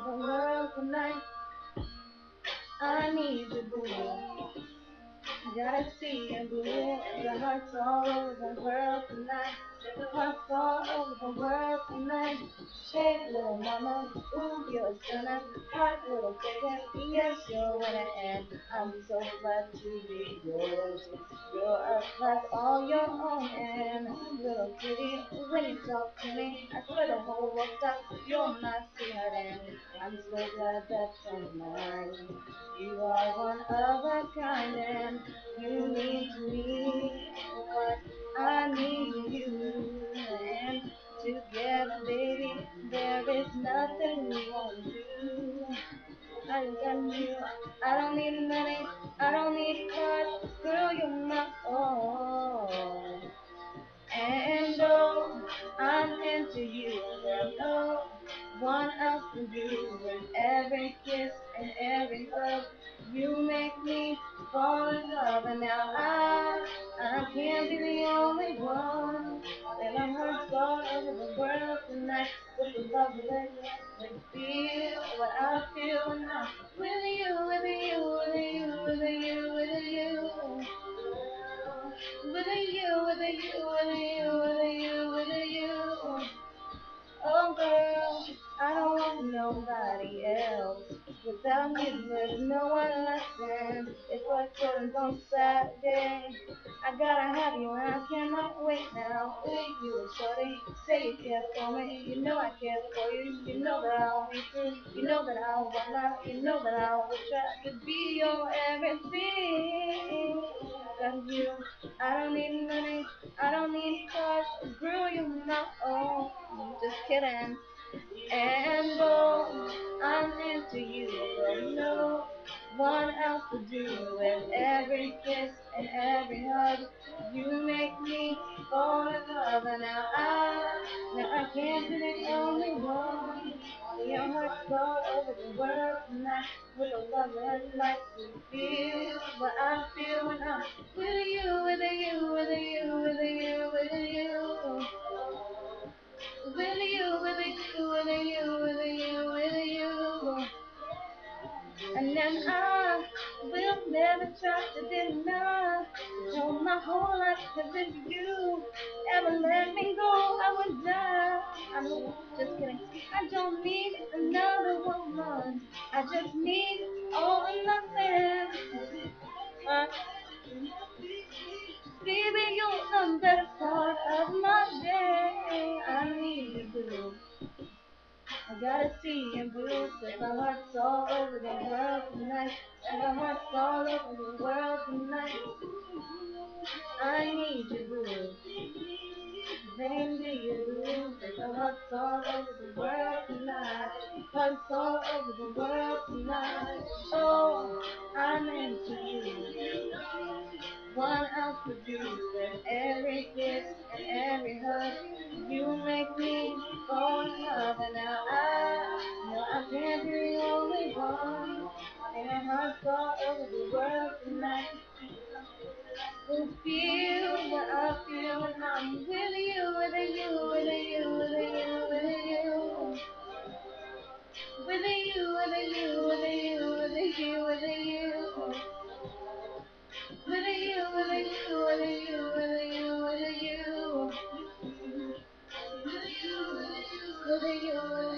over the world tonight. I need you, boo. Gotta see you, boo. The hearts all over the world tonight. The hearts all over the world tonight. Hey, little mama, ooh, you're a stunner. Hot little chicken, yes, you're winner, and I'm so glad to be yours. You're a class all your own, and little kitty, when you talk to me, I swear the whole world stops. You're my sweetheart, and I'm so glad that you're mine. You are one of a kind, and you mean to me what I need in you. And together, baby, there is nothing we won't do. I got you. I don't need money. I don't need cars. Girl, you're my all. And oh, I'm into you, girl. No one else can do. With every kiss and every hug, you make me fall in love. And now I can't be the only one. And I'm hearts all over the world tonight with the love that you feel what I feel when I'm with you, with you, with you, with you, with you. With you, with you, with you, with you, with you. Oh girl, I don't want nobody else. Without you, there's no one less than. It's like Jordan's on Saturday. I gotta have you and I cannot wait now. Ooh, you a shorty, say you care for me. You know I care for you. You know that I'll be true. You know that I'll walk my. You know that I will try to be your everything. Cause you, I don't need money. I don't need cars. Girl, you're my own. Just kidding. And oh, I'm into you, girl. No one else would do. With every kiss and every hug, you make me fall in love. And now I can't be the only one. Your heart's all over the world tonight. With a love that like to feel what I feel when I'm with you, with you, with you, with you, with you. With you, with you, with you, with you, with you. And then I will never try to deny. No, my whole life, cause if you ever let me go, I would die. I know, just kidding. I don't need another woman. I just need all or nothing. Uh, Baby, you're the better part of my day. I need you, boo. I gotta see you, boo. Cause my heart's all over the world tonight. And my heart's all over the world tonight. I need you, boo. Baby, you, boo. Cause my heart's all over the world tonight. Heart's all over the world tonight. Oh, I'm into you. One else would do with every kiss and every hug. You make me fall in love, and now I know I can't be the only one. And your heart's all over the world tonight. Will feel what I feel when I'm with you, with you, with you, with you, with you. With you, with you, with you, with you, with you. With you, with you, with you, with you, with you. With you, with you, with you.